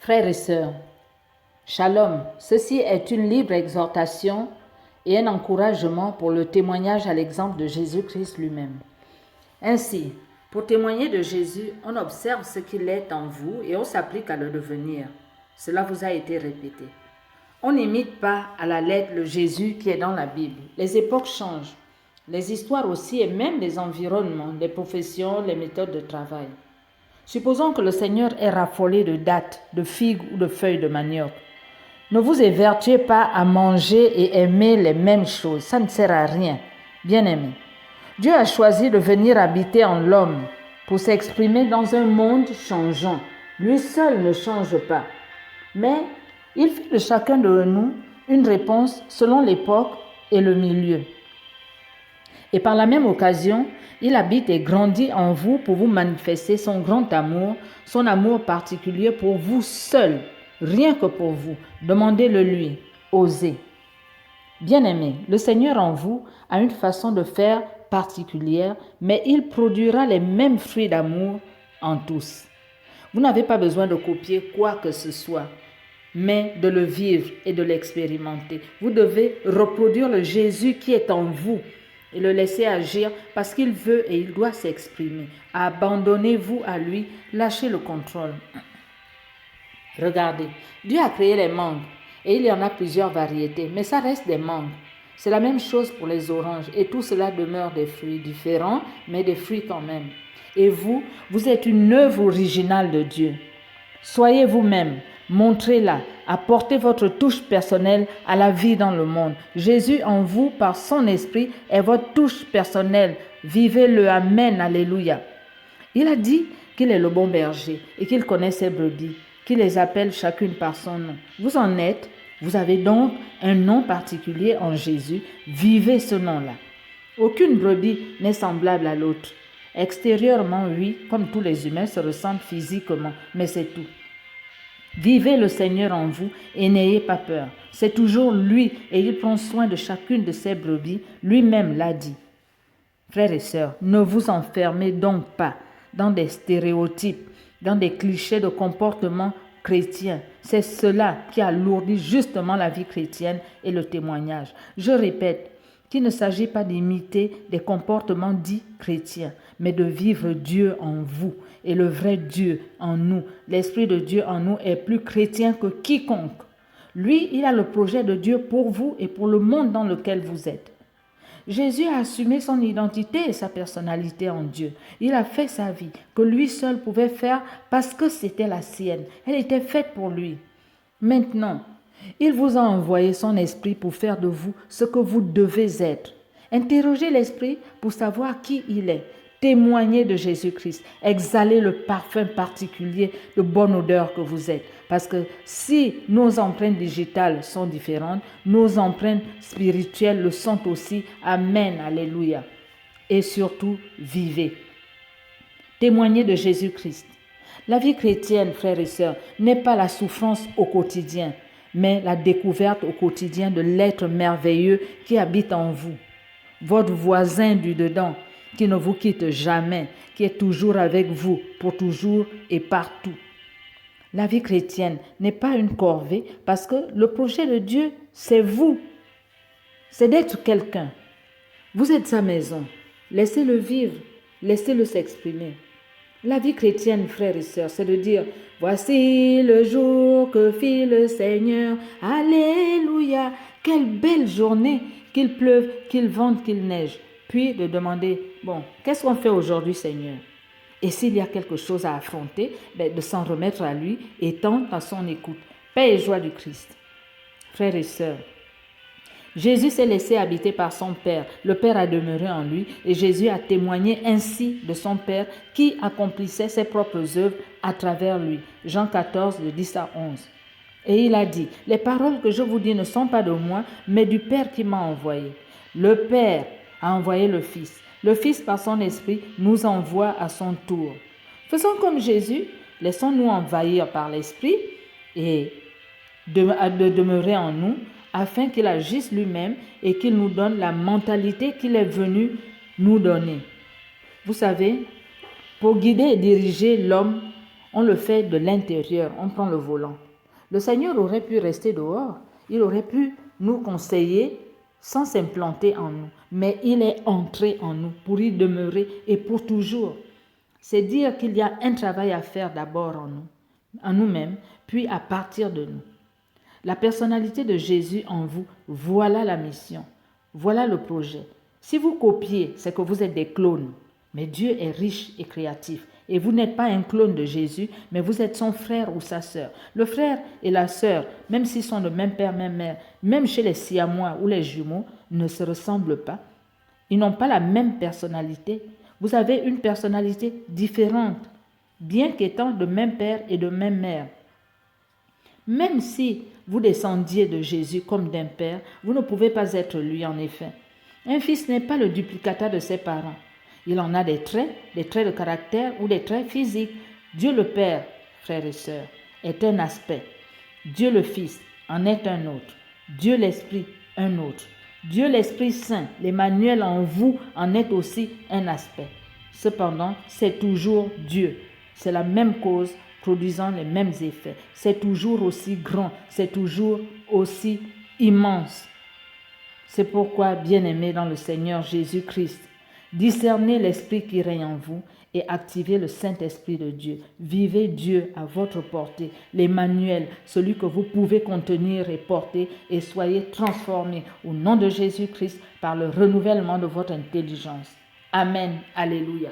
Frères et sœurs, Shalom, ceci est une libre exhortation et un encouragement pour le témoignage à l'exemple de Jésus-Christ lui-même. Ainsi, pour témoigner de Jésus, on observe ce qu'il est en vous et on s'applique à le devenir. Cela vous a été répété. On n'imite pas à la lettre le Jésus qui est dans la Bible. Les époques changent, les histoires aussi et même les environnements, les professions, les méthodes de travail. Supposons que le Seigneur est raffolé de dattes, de figues ou de feuilles de manioc. Ne vous évertuez pas à manger et aimer les mêmes choses. Ça ne sert à rien, bien-aimés. Dieu a choisi de venir habiter en l'homme pour s'exprimer dans un monde changeant. Lui seul ne change pas. Mais il fait de chacun de nous une réponse selon l'époque et le milieu. Et par la même occasion, il habite et grandit en vous pour vous manifester son grand amour, son amour particulier pour vous seul, rien que pour vous. Demandez-le lui, osez. Bien-aimé, le Seigneur en vous a une façon de faire particulière, mais il produira les mêmes fruits d'amour en tous. Vous n'avez pas besoin de copier quoi que ce soit, mais de le vivre et de l'expérimenter. Vous devez reproduire le Jésus qui est en vous et le laisser agir parce qu'il veut et il doit s'exprimer. Abandonnez-vous à lui, lâchez le contrôle. Regardez, Dieu a créé les mangues et il y en a plusieurs variétés, mais ça reste des mangues. C'est la même chose pour les oranges et tout cela demeure des fruits différents, mais des fruits quand même. Et vous, vous êtes une œuvre originale de Dieu. Soyez vous-même, montrez-la, apportez votre touche personnelle à la vie dans le monde. Jésus en vous, par son esprit, est votre touche personnelle. Vivez-le, amen, alléluia. Il a dit qu'il est le bon berger et qu'il connaît ses brebis, qu'il les appelle chacune par son nom. Vous en êtes, vous avez donc un nom particulier en Jésus. Vivez ce nom-là. Aucune brebis n'est semblable à l'autre. Extérieurement, oui, comme tous les humains se ressemblent physiquement, mais c'est tout. Vivez le Seigneur en vous et n'ayez pas peur. C'est toujours lui et il prend soin de chacune de ses brebis. Lui-même l'a dit. Frères et sœurs, ne vous enfermez donc pas dans des stéréotypes, dans des clichés de comportement chrétien. C'est cela qui alourdit justement la vie chrétienne et le témoignage. Je répète qu'il ne s'agit pas d'imiter des comportements dits chrétiens, mais de vivre Dieu en vous et le vrai Dieu en nous. L'Esprit de Dieu en nous est plus chrétien que quiconque. Lui, il a le projet de Dieu pour vous et pour le monde dans lequel vous êtes. Jésus a assumé son identité et sa personnalité en Dieu. Il a fait sa vie que lui seul pouvait faire parce que c'était la sienne. Elle était faite pour lui. Maintenant, il vous a envoyé son esprit pour faire de vous ce que vous devez être. Interrogez l'esprit pour savoir qui il est. Témoignez de Jésus-Christ. Exhalez le parfum particulier de bonne odeur que vous êtes. Parce que si nos empreintes digitales sont différentes, nos empreintes spirituelles le sont aussi. Amen, alléluia. Et surtout, vivez. Témoignez de Jésus-Christ. La vie chrétienne, frères et sœurs, n'est pas la souffrance au quotidien, mais la découverte au quotidien de l'être merveilleux qui habite en vous. Votre voisin du dedans, qui ne vous quitte jamais, qui est toujours avec vous, pour toujours et partout. La vie chrétienne n'est pas une corvée parce que le projet de Dieu, c'est vous. C'est d'être quelqu'un. Vous êtes sa maison. Laissez-le vivre, laissez-le s'exprimer. La vie chrétienne, frères et sœurs, c'est de dire « Voici le jour que fit le Seigneur. Alléluia! Quelle belle journée, qu'il pleuve, qu'il vente, qu'il neige. » Puis de demander « Bon, qu'est-ce qu'on fait aujourd'hui, Seigneur ?» Et s'il y a quelque chose à affronter, de s'en remettre à lui et tendre à son écoute. Paix et joie du Christ. Frères et sœurs, Jésus s'est laissé habiter par son Père. Le Père a demeuré en lui et Jésus a témoigné ainsi de son Père qui accomplissait ses propres œuvres à travers lui. Jean 14, de 10 à 11. Et il a dit, « Les paroles que je vous dis ne sont pas de moi, mais du Père qui m'a envoyé. » Le Père a envoyé le Fils. Le Fils, par son esprit, nous envoie à son tour. Faisons comme Jésus, laissons-nous envahir par l'esprit et de demeurer en nous, afin qu'il agisse lui-même et qu'il nous donne la mentalité qu'il est venu nous donner. Vous savez, pour guider et diriger l'homme On le fait de l'intérieur, on prend le volant. Le Seigneur aurait pu rester dehors, il aurait pu nous conseiller sans s'implanter en nous, mais il est entré en nous pour y demeurer et pour toujours. C'est dire qu'il y a un travail à faire d'abord en nous, en nous-mêmes, puis à partir de nous. La personnalité de Jésus en vous, voilà la mission, voilà le projet. Si vous copiez, c'est que vous êtes des clones, mais Dieu est riche et créatif. Et vous n'êtes pas un clone de Jésus, mais vous êtes son frère ou sa sœur. Le frère et la sœur, même s'ils sont de même père, même mère, même chez les siamois ou les jumeaux, ne se ressemblent pas. Ils n'ont pas la même personnalité. Vous avez une personnalité différente, bien qu'étant de même père et de même mère. Même si vous descendiez de Jésus comme d'un père, vous ne pouvez pas être lui en effet. Un fils n'est pas le duplicata de ses parents. Il en a des traits de caractère ou des traits physiques. Dieu le Père, frères et sœurs, est un aspect. Dieu le Fils en est un autre. Dieu l'Esprit, un autre. Dieu l'Esprit Saint, l'Emmanuel en vous, en est aussi un aspect. Cependant, c'est toujours Dieu. C'est la même cause produisant les mêmes effets. C'est toujours aussi grand, c'est toujours aussi immense. C'est pourquoi, bien-aimés dans le Seigneur Jésus-Christ, discernez l'Esprit qui règne en vous et activez le Saint-Esprit de Dieu. Vivez Dieu à votre portée, l'Emmanuel, celui que vous pouvez contenir et porter, et soyez transformés au nom de Jésus-Christ par le renouvellement de votre intelligence. Amen. Alléluia.